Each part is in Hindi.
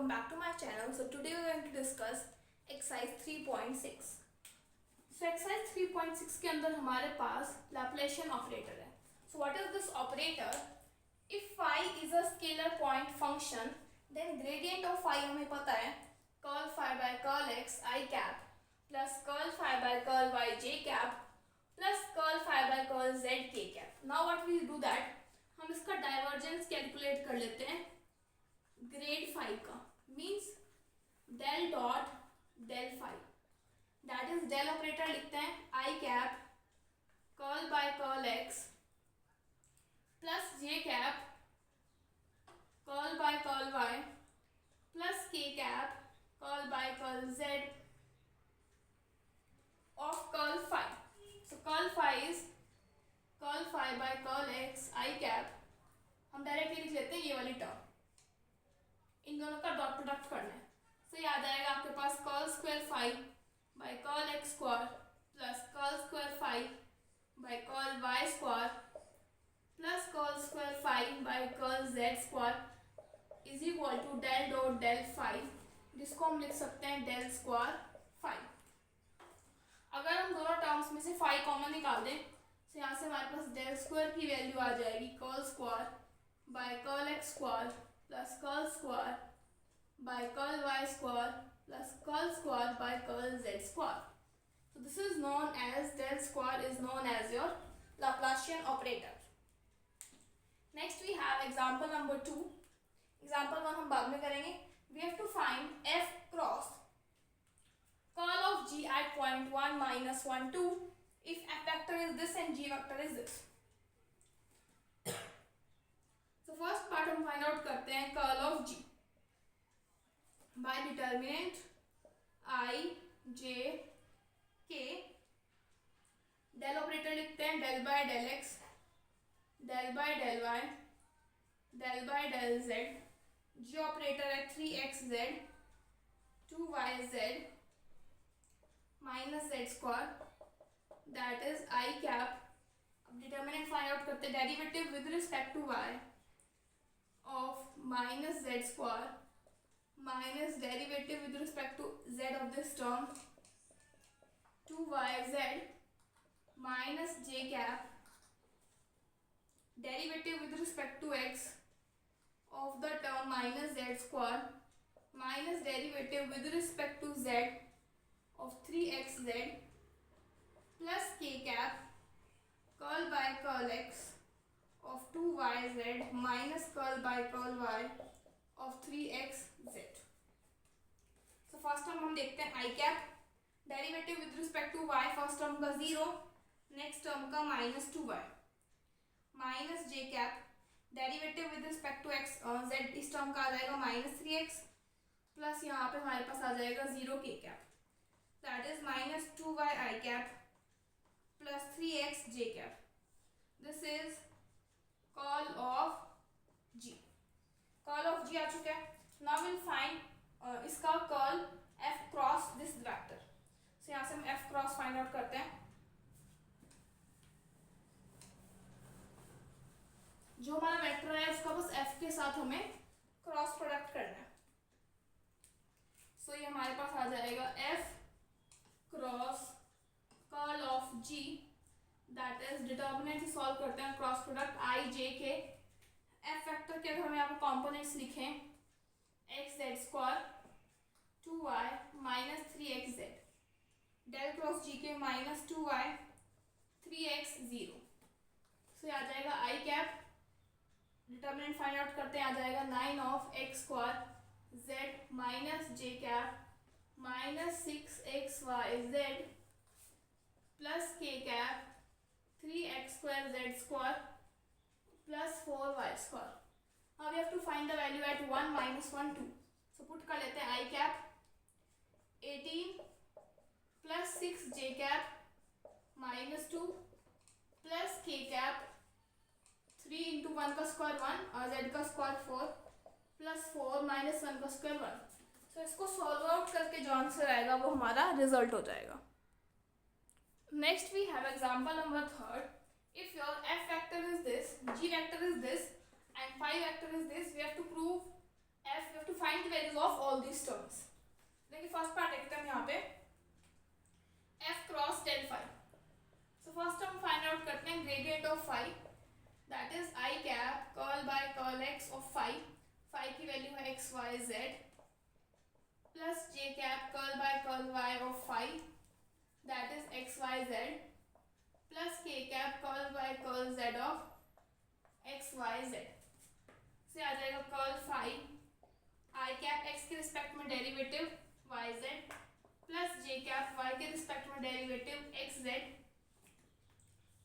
welcome back to my channel. So today we are going to discuss exercise 3.6. So exercise 3.6 के अंदर हमारे पास Laplacian operator है. So what is this operator? If phi is a scalar point function, then gradient of phi हमें पता है curl phi by curl x I cap plus curl phi by curl y j cap plus curl phi by curl z k cap. Now what we do that हम इसका डाइवर्जेंस कैलकुलेट कर लेते हैं ग्रेड फाई का means del dot del phi that is del operator लिखते हैं I cap curl by curl X plus J cap curl by curl Y plus के cap curl by curl Z of curl phi. So curl phi is curl phi by curl X I cap. हम डायरेक्टली लिख लेते हैं ये वाली टर्म, इन दोनों का डॉट प्रोडक्ट करना है. सो ये आ जाएगा आपके पास curl square phi by curl x square plus curl square phi by curl Y square plus curl square phi by curl Z square is equal to del dot del phi, जिसको हम लिख सकते हैं डेल स्क्वायर फाई. अगर हम दोनों टर्म्स में से फाई कॉमन निकाल दें तो यहाँ से हमारे पास डेल स्क्वायर की वैल्यू आ जाएगी curl square by curl x square plus curl square by curl Y square plus curl square by curl Z square. So this is known as del square is known as your Laplacian operator. Next we have example number 2. Example 1 हम बाद में करेंगे. We have to find f cross curl of g at point 1 minus 1 2 if f vector is this and g vector is this. So first part हम find out करते हैं curl of g by determinant I j k. del operator लिखते हैं del by del x del by del y del by del z. g operator है 3xz 2yz minus z square that is I cap. अब डिटर्मिनेंट फाइंड आउट करते हैं derivative with respect to y of minus z square minus derivative with respect to z of this term 2yz minus j cap derivative with respect to x of the term minus z square minus derivative with respect to z of 3xz plus k cap curl by curl x of 2yz minus curl by curl y of 3xz. So first term हम देखते हैं I cap derivative with respect to y. First term का 0, नेक्स्ट टर्म का minus 2y minus j cap derivative with respect to x z. इस टर्म का आ जाएगा माइनस 3x प्लस यहाँ पे हमारे पास आ जाएगा 0 k cap that is minus 2y I cap plus 3x j cap. This is curl of g. Curl of g आ चुका है. नाउ विल फाइंड इसका curl f cross this vector. So यहाँ से हम f क्रॉस फाइंड आउट करते हैं. जो हमारा वेक्टर है उसका बस f के साथ हमें क्रॉस प्रोडक्ट करना है. सो ये हमारे पास आ जाएगा f cross curl of g that is determinant solve करते हैं क्रॉस प्रोडक्ट I j के. f वेक्टर के अगर हम यहाँ पे कॉम्पोनेंट्स लिखें x z square 2y minus 3x z del cross g के माइनस 2y 3x 0. सो आ जाएगा I cap. Determinant find out करते हैं आ जाएगा 9 of x square z minus j cap minus 6xyz plus k cap 3x square z square plus 4y square. Now we have to find the value at 1 minus 1 2. So put कर लेते हैं I cap 18 plus 6j cap minus 2 plus k cap 3 into 1 का स्क्वायर 1 और z का स्क्वायर 4 plus 4 minus 1 का स्क्वायर 1. So इसको सॉल्व आउट करके जो आंसर आएगा वो हमारा रिजल्ट हो जाएगा. Next we have example number 3. If your f vector is this, g vector is this and phi vector is this, we have to prove if you have to find the values of all these terms. देखिए फर्स्ट पार्ट देखते हैं हम यहाँ पे f cross del phi. So first हम फाइंड आउट करते हैं gradient of phi, that is i cap curl by curl x of phi. Phi की वैल्यू है x Y z, plus J cap curl by curl y of phi, that is x Y z, plus के cap curl by curl Z of x Y z. से आ जाएगा curl phi i cap x के रिस्पेक्ट में डेरिवेटिव वाई जेड, प्लस जे कैप वाई के रिस्पेक्ट में derivative x z,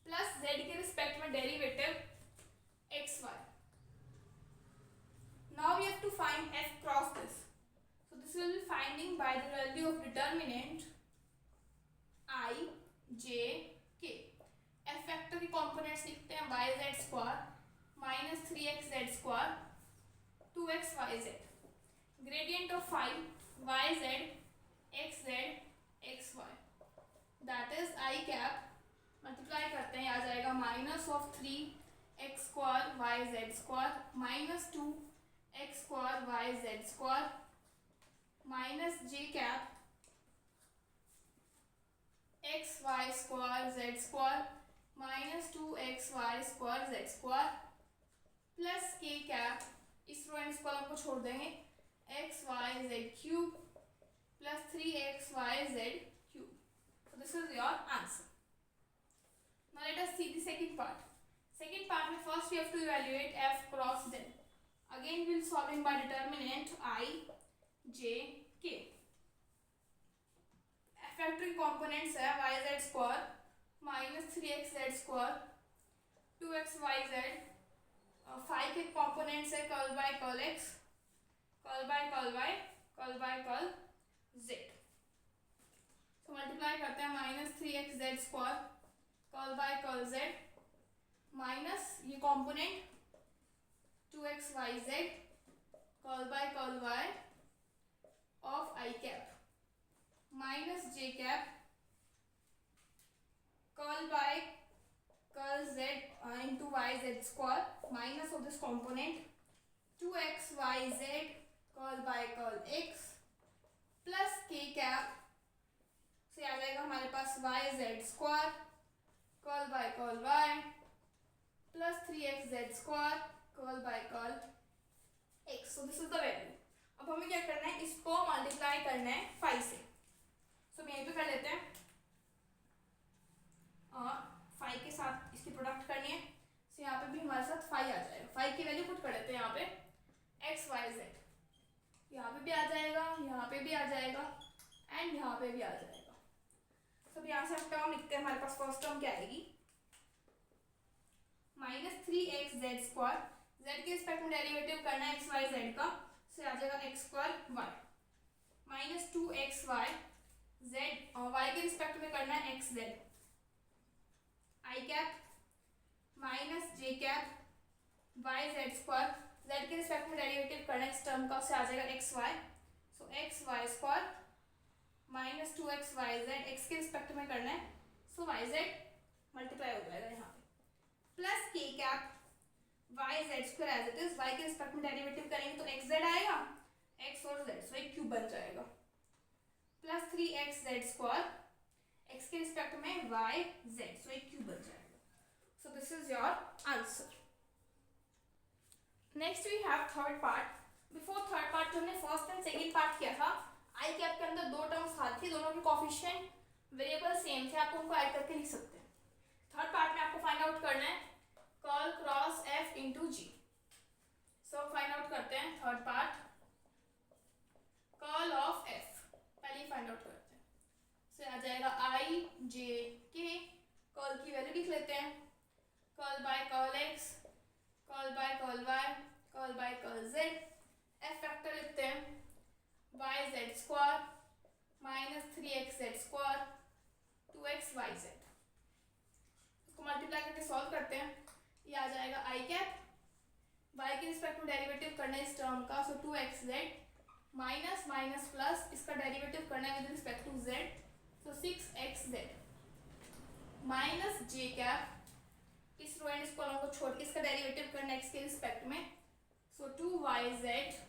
plus z के रिस्पेक्ट में derivative x y. Now we have to find f cross this. So this will be finding by the value of determinant I, J, K. F factor के components लिखते हैं y z square minus 3x z square 2x y z. Gradient of phi y z x z x y. That is I cap. Multiply करते हैं आ जाएगा minus of 3x square y z square minus 2x square y z square minus j cap x y square z square minus 2xy square z square plus k cap, इस रो एंड इस कॉलम को छोड़ देंगे, x y z cube plus 3xy z cube. So this is your answer. Now let us see the second part. Second part में first we have to evaluate f cross del. Again we will solving by determinant I, J, K. Factor components है Y Z square minus 3x Z square 2x Y Z, five के कंपोनेंट्स है curl by curl x, curl by curl Y, curl by curl Z. तो मल्टीप्लाई करते हैं minus 3x Z square curl by curl Z minus ये component 2x Y Z curl by curl Y of I cap minus j cap curl by curl z into y z square minus of this component 2x y z curl by curl x plus k cap से आ जाएगा हमारे पास y z square curl by curl y plus 3x z square curl by curl x. So this is the value. अब हमें क्या करना है, इसको मल्टीप्लाई करना है फाइव से। सो यहीं पे कर लेते हैं और फाइव के साथ इसकी प्रोडक्ट करनी है। सो यहाँ पे भी हमारे साथ फाइव आ जाएगा। फाइव की वैल्यू पुट कर लेते हैं यहाँ पे एक्स वाई जेड, यहाँ पे भी आ जाएगा, यहाँ पे भी आ जाएगा एंड यहाँ पे भी आ जाएगा। सो यहाँ से हम टर्म लिखते हैं, हमारे पास फर्स्ट टर्म क्या आएगी minus 3x Z square, Z के रिस्पेक्ट में डेरिवेटिव करना है एक्स वाई जेड का, से आ जाएगा X square Y minus 2x Y Z और वाई के रिस्पेक्ट में करना है X Z, I cap minus J cap Y Z square, Z के रिस्पेक्ट में डेरिवेटिव करना है इस टर्म का, से आ जाएगा X Y, so X Y square minus 2x Y Z, x के रिस्पेक्ट में करना है, सो वाई जेड मल्टीप्लाई हो जाएगा यहाँ पे प्लस के cap Y Z square as it is, y के रिस्पेक्ट में डेरिवेटिव करेंगे तो एक्स जेड आएगा, एक्स और जेड, सो एक क्यूब बन जाएगा plus 3x Z square, x के रिस्पेक्ट में वाई जेड, सो एक क्यूब बन जाएगा। So this is your answer. Next we have third part. Before third part जो हमने फर्स्ट एंड सेकेंड पार्ट किया था, आई कैप के अंदर दो टर्म्स आती थी, दोनों के कोफिशिएंट वेरिएबल सेम थे, आप उनको ऐड करके लिख सकते हैं। थर्ड पार्ट में आपको फाइंड आउट करना है कर्ल क्रॉस एफ इंटू जी। सो फाइंड आउट करते हैं third part, curl of F पहले फाइंड आउट करते हैं। सो आ जाएगा आई जे के, कर्ल की वैल्यू लिख लेते हैं, curl by curl x, curl by curl Y, curl by curl z, f factor लिखते हैं y Z square minus 3x Z square 2x Y z. इसको मल्टीप्लाई करके सॉल्व करते हैं, ये आ जाएगा आई कैप, वाई के रिस्पेक्ट में डेरिवेटिव करना है इस टर्म का, so 2x z minus minus plus इसका डेरिवेटिव करना है with respect to z, so 6x z minus J cap, इस रो एंड इस कॉलम को छोड़ के इसका डेरिवेटिव करना है एक्स के रिस्पेक्ट में, सो 2y Z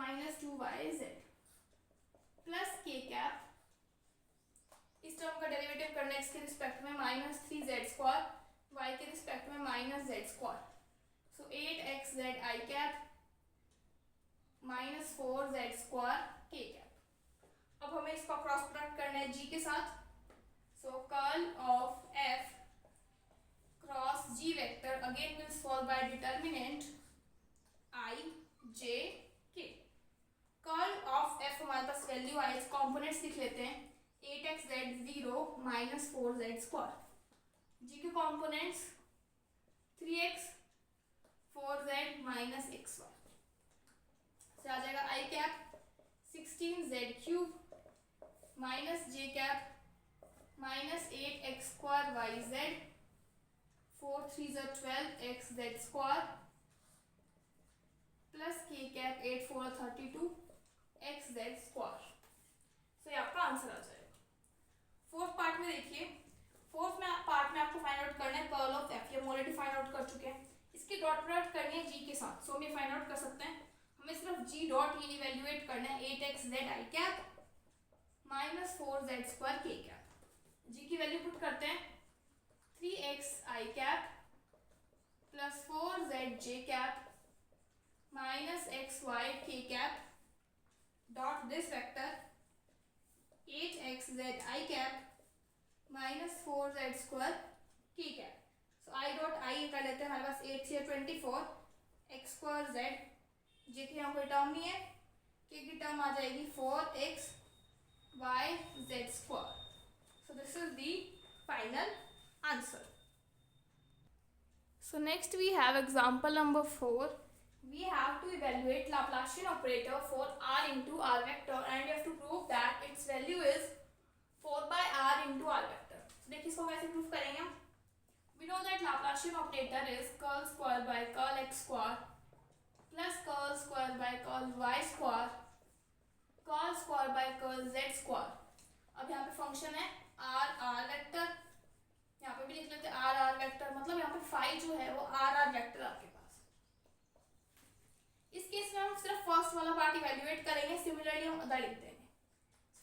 minus 2yz plus k cap, इस टर्म का डेरिवेटिव करना है इसके रिस्पेक्ट में माइनस 3z² y के रिस्पेक्ट में minus z², so 8xz i cap minus 4z² k cap. अब हमें इसका क्रॉस प्रोडक्ट करना है g के साथ, so curl of f cross g vector again will solve by determinant i j k। Curl of f हमारे पास वैल्यू आई, कॉम्पोनेंट्स लिख लेते हैं 8xz 0 माइनस 4z², g के components 3x 4z minus xy, से आ जाएगा i cap 16z³ minus j cap minus 8x² yz 4 3 12xz² plus k cap 8 4 32 xz²। सो ये आपका आंसर आ जाएगा। फोर्थ पार्ट में देखिए, फोर्थ में पार्ट में आपको फाइंड आउट करना है कर्ल ऑफ f, ये हम ऑलरेडी फाइंड आउट कर चुके हैं। इसकी डॉट प्रोडक्ट करनी है g के साथ, सो हम ये फाइंड आउट कर सकते हैं। हमें सिर्फ g डॉट ये इवैल्यूएट करना है 8xz i cap minus 4z² k cap. g की वैल्यू पुट करते हैं 3x i cap plus 4z j cap minus xy k cap dot this vector 8xz i cap minus 4z² k cap. So i dot i कर लेते हैं, हमारे पास 8 से 24 x² z, j की यहाँ कोई टर्म नहीं है, k की टर्म आ जाएगी 4x y z²। So this is the final answer. So next we have example number 4. We have to evaluate Laplacian operator for r into r vector and you have to prove that its value is 4 by r into r vector. So देखिए इसको कैसे प्रूफ करेंगे हम। We know that Laplacian operator is curl square by curl x square plus curl square by curl y square curl square by curl z square। अब यहाँ पे फंक्शन है r वेक्टर, यहाँ पे भी लिख लेते हैं r वेक्टर, मतलब यहाँ पे फाई जो है वो r वेक्टर आपके पास। इस केस में हम सिर्फ फर्स्ट वाला पार्ट इवैल्यूएट करेंगे, सिमिलरली हम अदर लिख देंगे।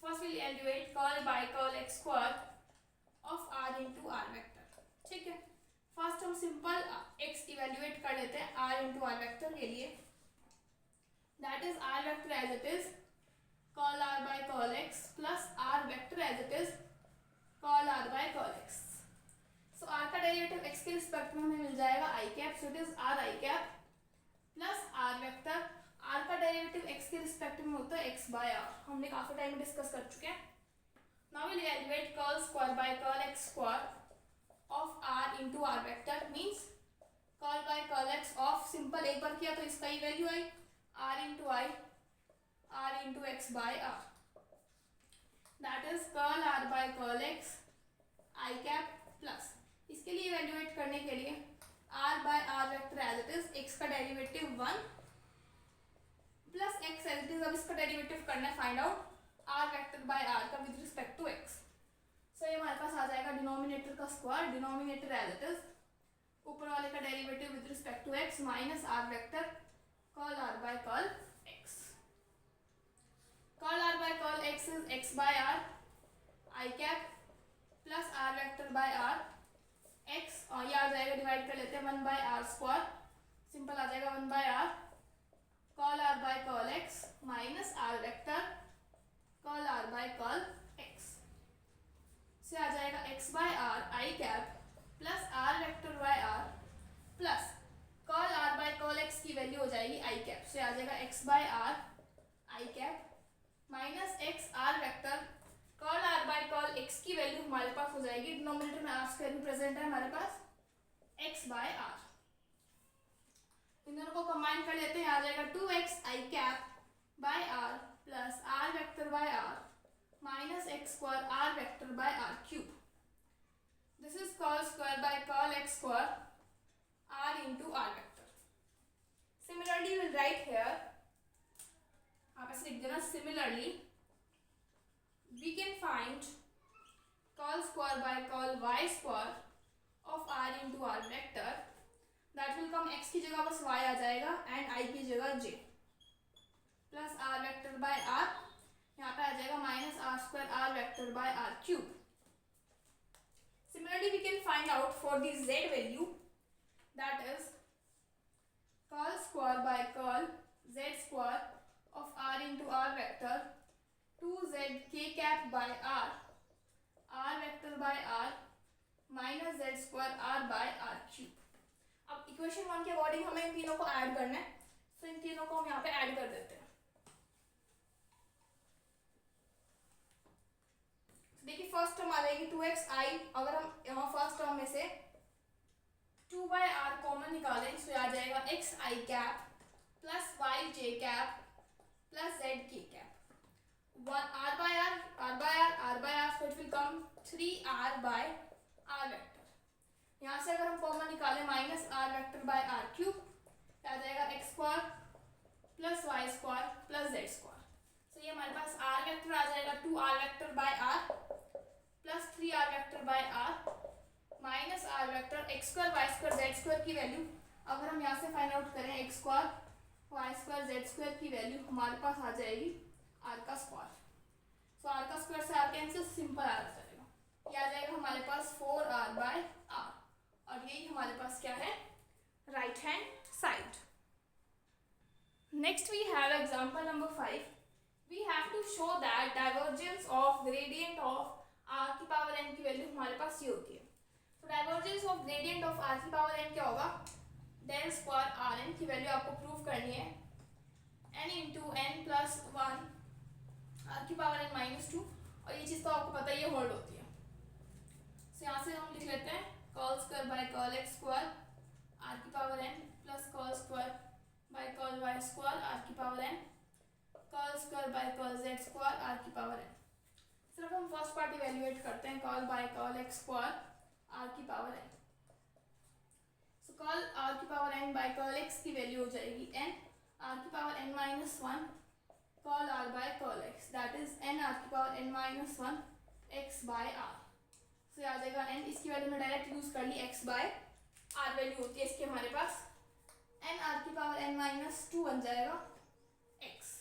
First will evaluate curl by curl x square of r into r vector. ठीक है, फर्स्ट हम सिंपल x इवैल्यूएट कर लेते हैं r इनटू r वेक्टर के लिए, that is r vector as it is curl r by curl x plus r vector as it is curl r by curl x। So r का डेरिवेटिव x के रिस्पेक्ट में हमें मिल जाएगा i cap, so it is r i cap plus r vector. r का डेरिवेटिव x के रिस्पेक्ट में होता है x बाय r, हमने काफी टाइम डिस्कस कर चुके हैं। Now will evaluate curl square by curl x square of r into r vector, means curl by curl x of, simple एक बार किया तो इसका ही वैल्यू आई r into i r into x by r, that is curl r by curl x i cap plus, इसके लिए इवैल्यूएट करने के लिए r by r vector as it is, x का derivative 1 plus x as it is. अब इसका डेरिवेटिव करना है find out r vector by r का with respect to x। So ये हमारे पास आ जाएगा डिनोमिनेटर का square, denominator as it is, ऊपर वाले का derivative with respect to x minus r vector curl r by curl x। Curl r by curl x is x by r i cap plus r vector by r x, और ये आ जाएगा डिवाइड कर लेते हैं 1 बाय r स्क्वायर, सिंपल आ जाएगा 1 by r curl r by curl x minus r vector curl r by curl x, से आ जाएगा x by r i cap plus r vector by r plus curl r by curl x की वैल्यू हो जाएगी i कैप, से आ जाएगा x by r i cap minus x r vector curl r by curl x की वैल्यू हमारे पास हो जाएगी, डिनोमिनेटर में r स्क्वायर भी प्रेजेंट है हमारे पास, x बाय r। इन दोनों को कंबाइन कर लेते हैं, आ जाएगा 2x i cap by r plus r vector by r minus x square r vector by r cube. This is curl square by curl x square r into r vector. Similarly will write here, आप ऐसे लिख देना, similarly we can find curl square by curl y square of r into r vector, that will come x की जगह बस y आ जाएगा and i की जगह j। Plus r vector by r, यहाँ पे आ जाएगा minus r square r vector by are cube. Similarly, we can find out for the z value, that is curl square by curl z square of r into r vector 2z k cap by r vector by r minus z square r by r cube. अब इक्वेशन 1 के अकॉर्डिंग हमें इन तीनों को ऐड करना है, तो इन तीनों को हम यहाँ पे ऐड कर देते हैं. देखिए फर्स्ट टर्म आ जाएगी 2xi. अगर हम यहाँ फर्स्ट टर्म में से 2/r कॉमन निकालें तो आ जाएगा xi cap plus yj cap plus zk cap. r/r so it will come 3r by r vector. यहाँ से अगर हम कॉमन निकालें minus r vector by r cube, आ जाएगा x square plus y square plus z square. तो ये हमारे पास r वेक्टर आ जाएगा 2r vector by r plus 3r vector by r minus r vector x square y square z square की वैल्यू अगर हम यहाँ से फाइंड आउट करें x square y square z square की वैल्यू हमारे पास आ जाएगी r का स्क्वायर. तो r का स्क्वायर से r कैंसिल, सिंपल r आ जाएगा. ये आ जाएगा हमारे पास 4r बाय r और यही हमारे पास क्या है, right hand side. Next we have example number 5. We have to show that divergence of gradient of r की पावर n की वैल्यू हमारे पास ये होती है. तो divergence of gradient of r की पावर n क्या होगा, डेल स्क्वायर r n की वैल्यू आपको प्रूव करनी है n into n plus 1 r की पावर n माइनस 2. और ये चीज़ तो आपको पता ही है, होल्ड होती है. तो यहाँ से हम लिख लेते हैं curl square by curl x square r की power n plus curl square by curl y square r की power n curl square by curl z square r की पावर n. सिर्फ हम फर्स्ट पार्ट इवैल्यूएट करते हैं, curl by curl x square r की power n. So curl r की power n by curl x की वैल्यू हो जाएगी n r की power n minus 1 curl r by curl x, that is n r की power n minus 1 x by r. So आ जाएगा n, इसकी वैल्यू में डायरेक्ट यूज कर ली, x बाय r वैल्यू होती है इसके हमारे पास n r की पावर n माइनस 2 बन जाएगा x.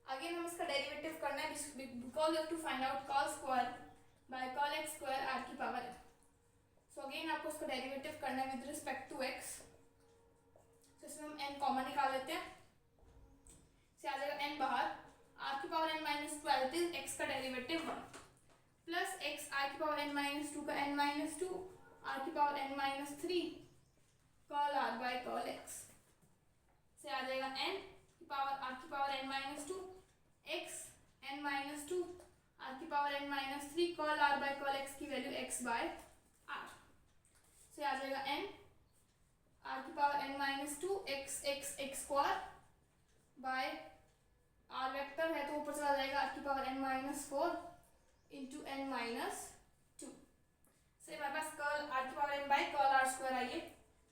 अगेन हम इसका डेरिवेटिव करना है because you have to find out curl square by curl x square r की पावर n. सो अगेन आपको इसका डेरिवेटिव करना है विद रिस्पेक्ट टू x. तो इसमें हम n कॉमन निकाल लेते हैं, से आ जाएगा n बाहर, r की power n minus 12 is x का डेरिवेटिव 1 प्लस x r की पावर n माइनस 2 का n माइनस 2 r की power n minus 3 curl r by curl x. से आ जाएगा n की पावर r की power n minus 2 x n minus 2 r की power n minus 3 curl r by curl x की वैल्यू x बाय r. से आ जाएगा n r की power n minus 2 x square by r vector है तो ऊपर चला जाएगा r की power n minus 4 into n minus 2. से हमारे पास कर्ल r की power n by curl r square आइए.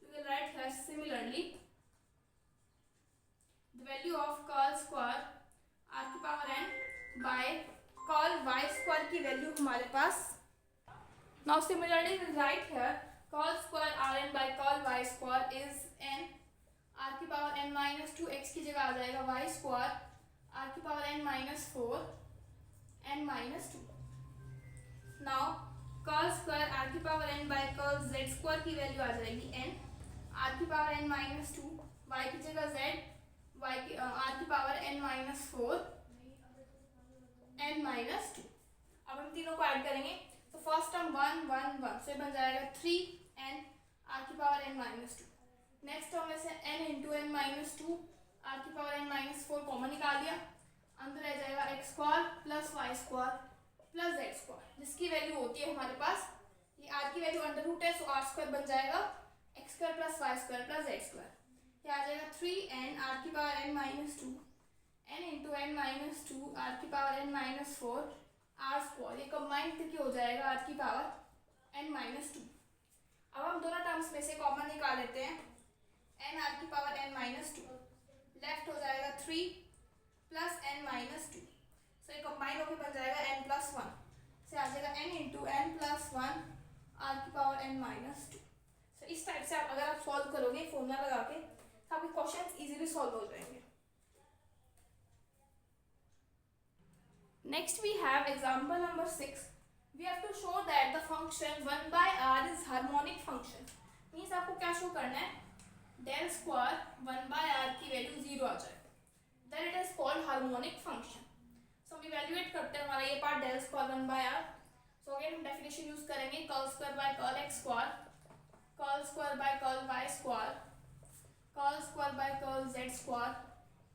We will write here similarly the value of curl square r की power n by curl y square की वैल्यू हमारे पास. Now similarly we will write here curl square rn by curl y square is n r की पावर n माइनस 2 x की जगह आ जाएगा y स्क्वायर r की power n minus 4 n minus 2. Now curl square r की power n by curl z square की वैल्यू आ जाएगी n r की पावर n माइनस 2 y की जगह z y की r की power n minus 4 n minus 2. अब हम तीनों को ऐड करेंगे तो फर्स्ट टर्म 1 1 1 से बन जाएगा 3 n r की power n minus 2. Next term में से n into n minus 2 r की पावर n माइनस 4 कॉमन निकाल दिया, अंदर रह जाएगा x square plus y square plus z square जिसकी वैल्यू होती है हमारे पास, ये r की वैल्यू अंडर रूट है, सो r स्क्वायर बन जाएगा x square plus y square plus z square. ये आ जाएगा 3n r की power n minus 2 n into n minus 2 r की power n minus 4 r square. ये कंबाइंड करके हो जाएगा r की पावर n माइनस 2. अब हम दोनों टर्म्स में से कॉमन निकाल लेते हैं n r की पावर n माइनस 2, लेफ्ट हो जाएगा 3 प्लस n माइनस 2. सो ये कंबाइन होकर बन जाएगा n प्लस 1. से आ जाएगा n into n plus 1 r की पावर n माइनस 2. सो इस टाइप से आप अगर आप सॉल्व करोगे फॉर्मूला लगा के तो आपके क्वेश्चंस इजीली सॉल्व हो जाएंगे. Next we have example number 6. We have to show that the function 1 by r is harmonic function. Means आपको क्या शो करना है, del square 1 by r की वैल्यू 0 आ जाए, then it is called harmonic function. So हम इवेल्युएट करते हैं हमारा ये part del square 1 by r. So again हम डेफिनेशन यूज करेंगे curl square by curl x square, curl square by curl y square, curl square by curl z square.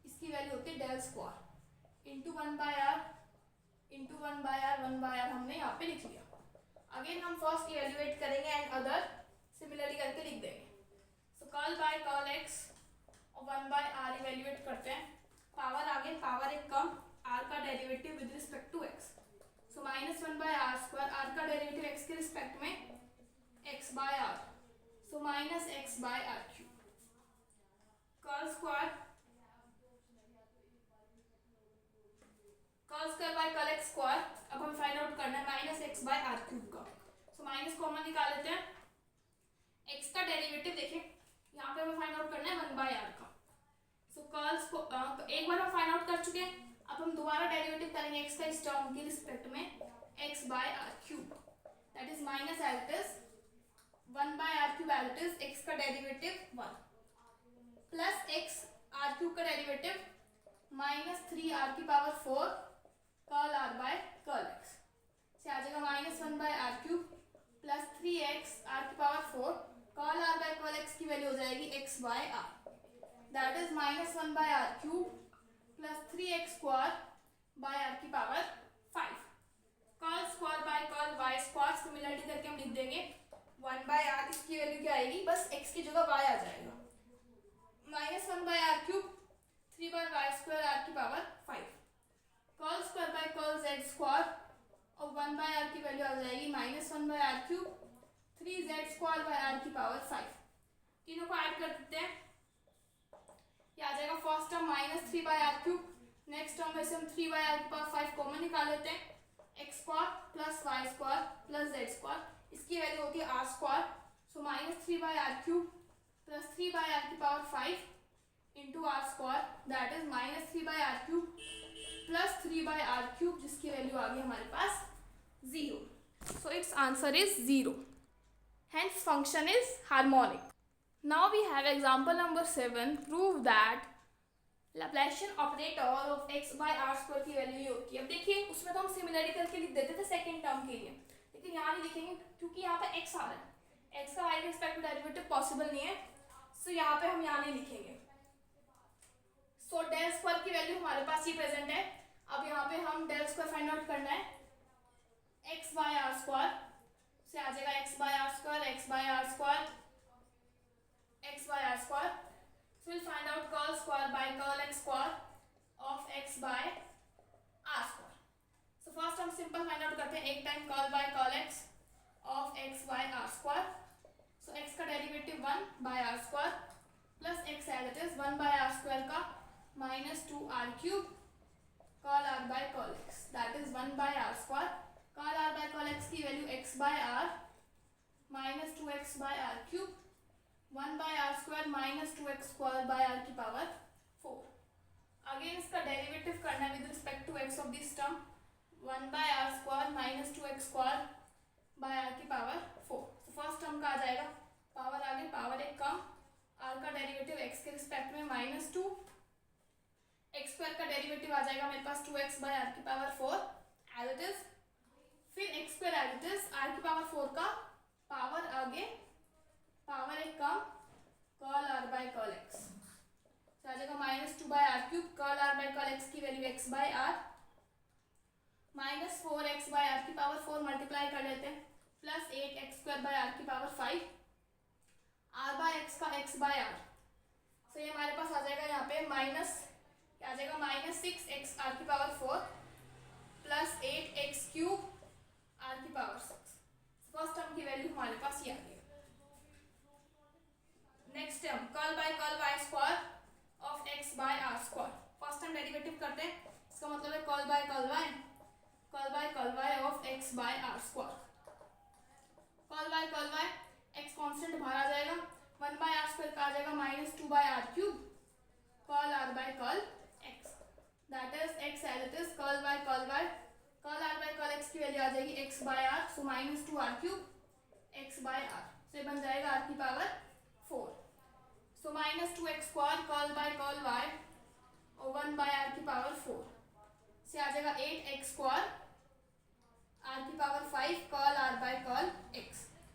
इसकी वैल्यू होती है del square into 1 by r into 1 by r हमने यहाँ पे लिख लिया. अगेन हम फर्स्ट इवेल्युएट करेंगे एंड अदर सिमिलरली करके लिख देंगे. So curl by curl x और 1 बाय आर इवेल्युएट करते हैं. पावर आगे पावर एक कम, आर का derivative with respect to X. So minus 1 by are square, R का डेरिवेटिव एक्स के रिस्पेक्ट में X by are, so minus X by are cube. Curl square curl square by curl x square. अब हम फाइंड आउट करना है minus X by are cube का. सो माइनस कॉमन निकाल लेते हैं. एक्स का डेरिवेटिव देखें, यहाँ पे हमें फाइंड आउट करना है 1 बाय आर का. सो कर्ल्स को एक बार हम फाइंड आउट कर चुके हैं. अब हम दोबारा डेरिवेटिव करेंगे एक्स का इस टर्म के रिस्पेक्ट में X by are cube. That is minus as it is 1 by are cube as it is X का derivative 1 plus X R cube का डेरिवेटिव माइनस 3 आर की power 4 curl are by curl X से आ जाएगा minus 1 by are cube plus 3x R की power 4 curl are by curl X की वैल्यू हो जाएगी x by R. That is minus 1 by are cube plus 3x square by are की power 5. Curl square by curl y square similarity करके हम लिख देंगे 1 बाय आर. इसकी वैल्यू क्या आएगी, बस x की जगह y आ जाएगा. Minus 1 by are cube 3 by Y square R की power 5. Curl square by curl Z square और 1 बाय आर की वैल्यू आ जाएगी minus 1 by are cube 3z square by are की पावर 5. तीनों को ऐड कर देते हैं, ये आ जाएगा first term minus 3 by are cube. Next term में से हम 3 बाय आर की पावर 5 कॉमन निकाल लेते हैं. X square plus Y square plus Z square, इसकी वैल्यू होगी R square. So minus 3 by are cube plus 3 by are की power 5 into R square. That is minus 3 by are cube plus 3 by are cube, जिसकी वैल्यू आ गई हमारे पास 0. So it's answer is 0. Hence function is harmonic. Now we have example number 7. Prove that Laplacian operator of x by r square की वैल्यू ये होती है. अब देखिए उसमें तो हम सिमिलरिटी करके लिख देते थे सेकेंड टर्म के लिए, लेकिन यहाँ नहीं लिखेंगे क्योंकि यहाँ पे x आ रहा है. x का y के रिस्पेक्ट में डेरिवेटिव पॉसिबल नहीं है, सो यहाँ पे हम यहाँ नहीं लिखेंगे. सो डेल स्क्वायर की वैल्यू हमारे पास ही प्रेजेंट है. अब यहाँ पे हम डेल स्क्वायर फाइंड आउट करना है. एक्स बाय आर स्क्वायर से आ जाएगा X by are square, X by are square, X by are square. So will find out curl square by curl x square of x by are square. So first हम सिंपल फाइंड आउट करते हैं. एक time curl by curl x of x by are square. So X का derivative 1 by are square plus X as it is 1 by are square का minus 2 are cube curl are by curl x. That is 1 by are square. Curl are by curl X की value X by R minus 2x by are cube 1 by are square minus 2x square by are की पावर 4. अगेन इसका डेरिवेटिव करना है with respect to X of this term 1 by are square minus 2x square by are की पावर 4. तो फर्स्ट टर्म का आ जाएगा पावर आगे पावर एक कम, आर का डेरिवेटिव एक्स के रिस्पेक्ट में माइनस 2, एक्स स्क्वायर का डेरिवेटिव आ जाएगा मेरे पास 2x बाय आर की पावर 4 एज इट इज. फिर X square as it is R की पावर 4 का पावर आगे पावर एक कम curl are by curl X. तो आ जाएगा minus 2 by are cube curl are by curl X की value X by R minus 4x by are की पावर 4 मल्टीप्लाई कर लेते हैं plus 8x square by are की पावर 5 आर बाय एक्स का एक्स बाय आर. सो ये हमारे पास आ जाएगा यहाँ पे माइनस आ जाएगा माइनस 6x आर की power 4 plus 8x cube r की पावर 6. फर्स्ट टर्म की वैल्यू हमारे पास ये आ गई. Next term curl by curl Y square of x by are square. First term derivative करते हैं, इसका मतलब है curl by curl y of x by are square. Curl y x constant बाहर आ जाएगा 1 बाय आर स्क्वायर का आ जाएगा minus 2 by are cube curl are by curl x. That is x as it is curl by curl y so -2r³ x by r, तो ये बन जाएगा r की power 4। So -2x² curl by curl y और 1 बाय r की पावर 4 से आ जाएगा 8x² r की power 5 curl r by curl x,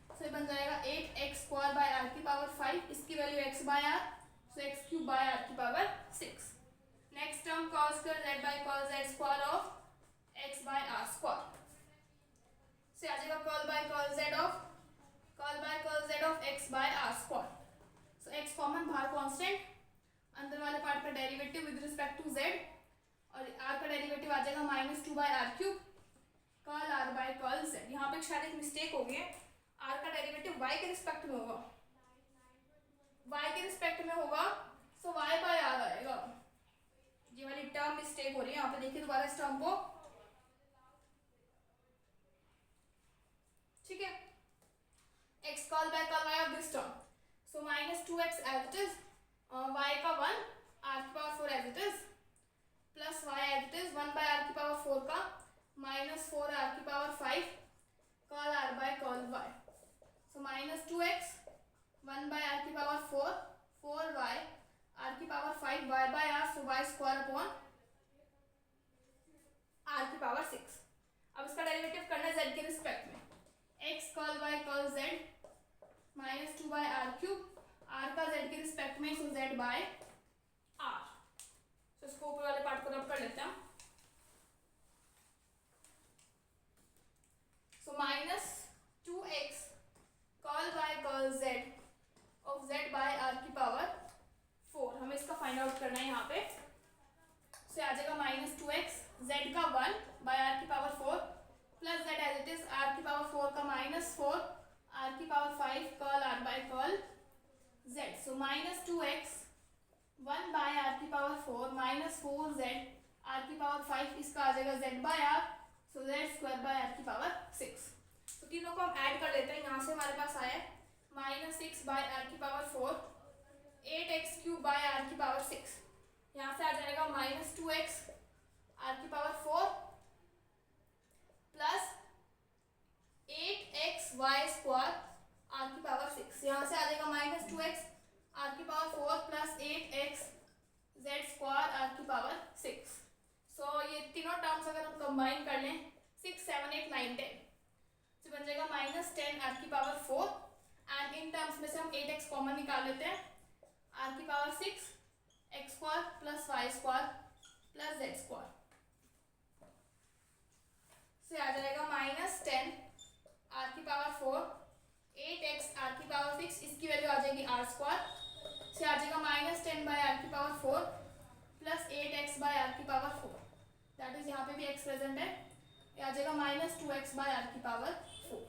तो ये बन जाएगा 8x² बाय r की पावर 5, इसकी value x by r, so x³ by r की power 6। Next term cos square z by cos z square of x by r square से आ जाएगा curl by curl z of x by r square. So x common, बाहर कांस्टेंट, अंदर वाले पार्ट का derivative with respect to z और r का डेरिवेटिव आ जाएगा -2 by r³ curl r by curl z। यहाँ पे शायद एक मिस्टेक हो गई है, r का डेरिवेटिव y के रिस्पेक्ट में होगा, y के रिस्पेक्ट में होगा, सो y बाय r आएगा। ये वाली टर्म मिस्टेक हो रही है, यहाँ पे देखिए दोबारा इस टर्म को, ठीक है। x curl by curl y of this term, so -2x as it is, y का 1 r की power 4 as it is, plus y as it is 1 by r की पावर 4 का -4 r की power 5 curl r by curl y, so -2x 1 by r की पावर 4, 4y r की power 5 y by r, so y square upon r की पावर 6। अब इसका डेरिवेटिव करना है z के रिस्पेक्ट में, x curl by curl z -2 by r³, r का z के रिस्पेक्ट में, सो z बाय r। तो इसको ऊपर वाले पार्ट को रब कर लेते हैं, so -2x curl by curl z of z by r की पावर 4, हमें इसका फाइंड आउट करना है यहाँ पे। से आ जाएगा -2x z का 1 बाय r की power 4 plus z as it is r की पावर 4 का -4 r की power 5 curl r by curl z, so -2x 1 by r की पावर 4 -4z r की पावर 5, इसका आ जाएगा z by r, so z square by r की पावर 6। तो तीनों को हम ऐड कर लेते हैं, यहाँ से हमारे पास आया -6 बाय r की पावर 4, 8x³ बाय r की पावर 6, यहाँ से आ जाएगा -2x r की power 4 plus 8xy square r की पावर 6, यहाँ से आ जाएगा -2x r की power 4 plus 8xz square r की पावर 6। सो ये तीनों टर्म्स अगर हम कंबाइन कर लें 6, 7, 8, 9, 10, तो बन जाएगा -10 r की पावर 4, एंड इन टर्म्स में से हम 8x कॉमन निकाल लेते हैं, r की power 6 x square plus y square plus z square से आ जाएगा -10 r की पावर 4, 8x r की पावर 6, इसकी वैल्यू आ जाएगी r स्क्वायर, से आ जाएगा -10 बाय r की power 4 plus 8x by r की पावर 4, दैट इज यहाँ पे भी x प्रेजेंट है, ये आ जाएगा -2x बाय r की power 4।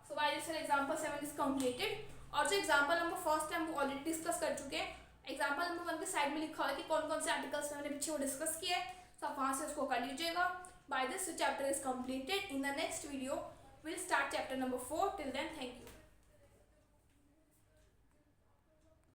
So by this example 7 is completed. और जो एग्जांपल नंबर फर्स्ट है हम वो ऑलरेडी डिस्कस कर चुके हैं, एग्जांपल नंबर 1 के साइड में लिखा हुआ है कि कौन कौन से आर्टिकल्स मैंने पीछे वो डिस्कस किए हैं, तो आप वहाँ से उसको कर लीजिएगा। By this chapter is completed. In the next video we'll start chapter number 4. Till then, thank you.